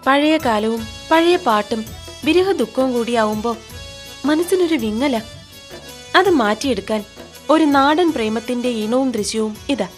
പഴയ കാലവും പഴയ പാട്ടും വിരഹ ദുഃഖവും കൂടിയാവുമ്പോ മനസ്സിനൊരു വിങ്ങല. അത് മാറ്റിയെടുക്കാൻ ഒരു നാടൻ പ്രേമത്തിന്റെ ഈണവും ദൃശ്യവും ഇതാ.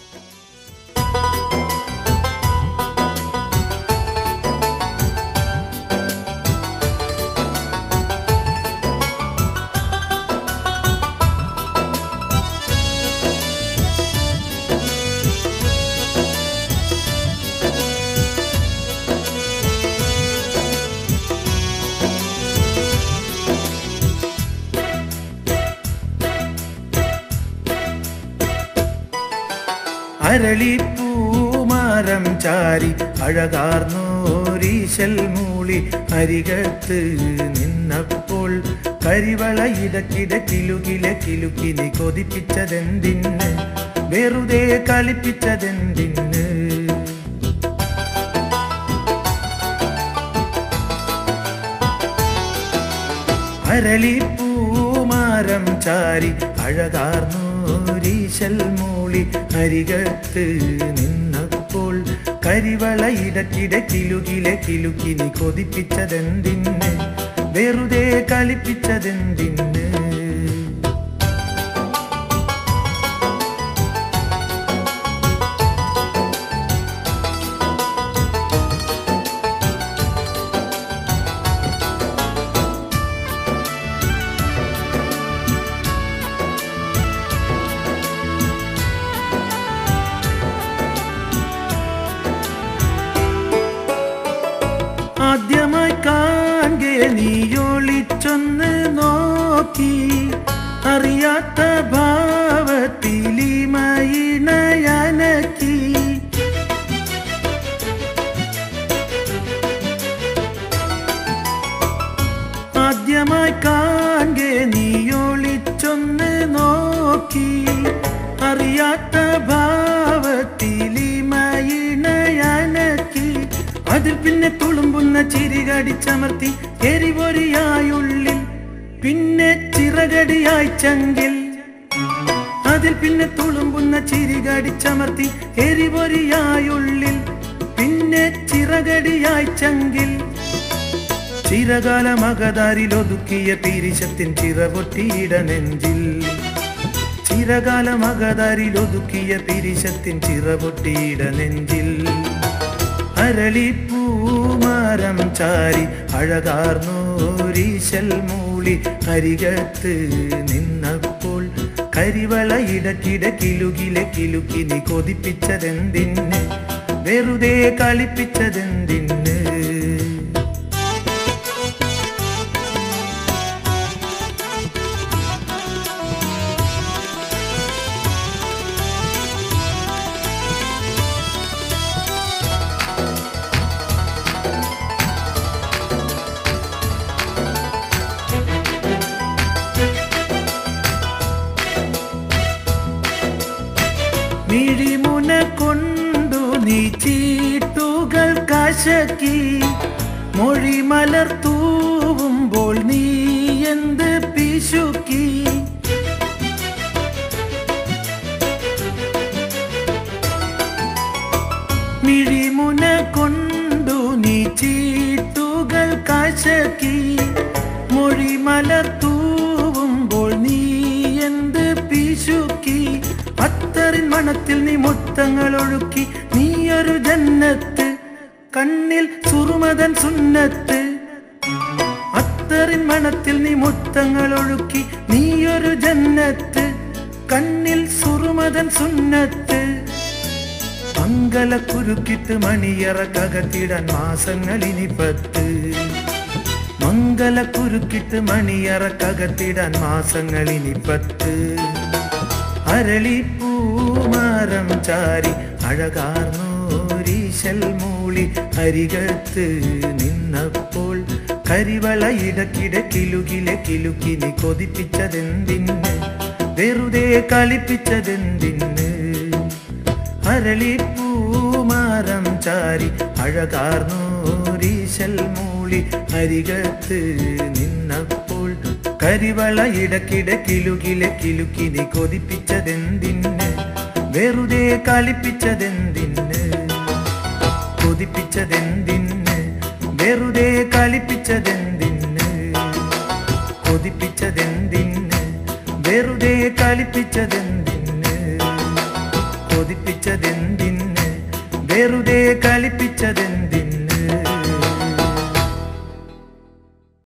അരളിപ്പൂമാരം ചാരി അഴകാർന്നോരീശൽ മൂളി അരികത്ത് നിന്നപ്പോൾ കരിവള ഇടക്കിട കിലുകിലെ കിലുക്കിനി കൊതിപ്പിച്ചതെന്തിന്, വെറുതെ കളിപ്പിച്ചതെന്തിന്. അരളിപ്പൂമാരം ചാരി അഴകാർന്നോരീശൽ മൂളി അരികത്ത് നിന്നപ്പോൾ കരിവള ഇടക്കിട കിലുകിലെ കിലുക്കിനി കൊതിപ്പിച്ചതെന്തിന്, വെറുതെ കളിപ്പിച്ചതെന്തിന്. ആദ്യമായി കാണെ നീയൊളിച്ചൊന്ന് നോക്കി, അറിയാത്ത ഭാവത്തിലിമയിണയനക്കി. ആദ്യമായി കാണെ നീയൊളിച്ചൊന്ന് നോക്കി, അറിയാത്ത ഭാവത്തിലിമയിണയനക്കി. അതിൽ പിന്നെ തുളുമ്പുന്ന ചിരികടിച്ചമർത്തി എരിപൊരിയായുള്ളിൽ, പിന്നെ ചിറകടിയായി ചങ്കിൽ. അതിൽ പിന്നെ തുളുമ്പുന്ന ചിരികടിച്ചമർത്തി എരിപൊരിയായുള്ളിൽ, പിന്നെ ചിറകടിയായി ചങ്കിൽ. ചിരകാലമകതാരിലൊതുക്കിയ പീരിശത്തിൻ ചിറപൊട്ടിയിട നെഞ്ചിൽ, ചിരകാലമകതാരിലൊതുക്കിയ പീരിശത്തിൻ ചിറപൊട്ടിയിട നെഞ്ചിൽ. അരളിപ്പൂമാരം ചാരി അഴകാർന്നോരീശൽ മൂളി അരികത്ത് നിന്നപ്പോൾ കരിവള ഇടക്കിട കിലുകിലെ കിലുക്കിനി കൊതിപ്പിച്ചതെന്തിന്, വെറുതെ കളിപ്പിച്ചതെന്തിന്. മിഴിമുന കൊണ്ടു നീ ചീട്ടുകൾ കശക്കി, മൊഴി മലർത്തൂവുമ്പോൾ നീ എന്ത് പിശുക്കി. മിഴിമുന കൊണ്ടു നീ ചീട്ടുകൾ കശക്കി, മൊഴി മലർത്തൂവുമ്പോൾ നീ എന്ത് പിശുക്കി. അത്തറിൻ മണത്തിൽ നീ മുത്തങ്ങൾ ഒഴുക്കി, നീയൊരു ജന്നത്ത് കണ്ണിൽ സുറുമതൻ സുന്നത്ത്. അത്തറിൻ മണത്തിൽ നീ മുത്തങ്ങൾ ഒഴുക്കി, നീയൊരു ജന്നത്ത് കണ്ണിൽ സുറുമതൻ സുന്നത്ത്. മംഗല കുരുക്കിട്ട് മണിയറക്കകത്തിടാൻ മാസങ്ങളിനി 10, മംഗല കുരുക്കിട്ട് മണിയറക്കകത്തിടാൻ മാസങ്ങളിനി 10. അരളിപ്പൂമാരം ചാരി അഴകാർന്നോരീശൽ മൂളി അരികത്ത് നിന്നപ്പോൾ കരിവള ഇടക്കിട കിലുകിലെ കിലുക്കിനി കൊതിപ്പിച്ചതെന്തിന്, വെറുതെ കളിപ്പിച്ചതെന്തിന്. അരളിപ്പൂമാരം ചാരി അഴകാർന്നോരീശൽ മൂളി മൂളി അരികത്ത് നിന്നപ്പോൾ കരിവള ഇടക്കിടെ കിലുകിലെ കിലുക്കി നീ കൊതിപ്പിച്ചതെന്തിന് വെറുതെ കളിപ്പിച്ചതെന്തിന് കൊതിപ്പിച്ചതെന്തിന് വെറുതെ കളിപ്പിച്ചതെന്തിന് കൊതിപ്പിച്ചതെന്തിന് വെറുതെ കളിപ്പിച്ചതെന്തിന് കൊതിപ്പിച്ചതെന്തിന് വെറുതെ കളിപ്പിച്ചതെന്തിന്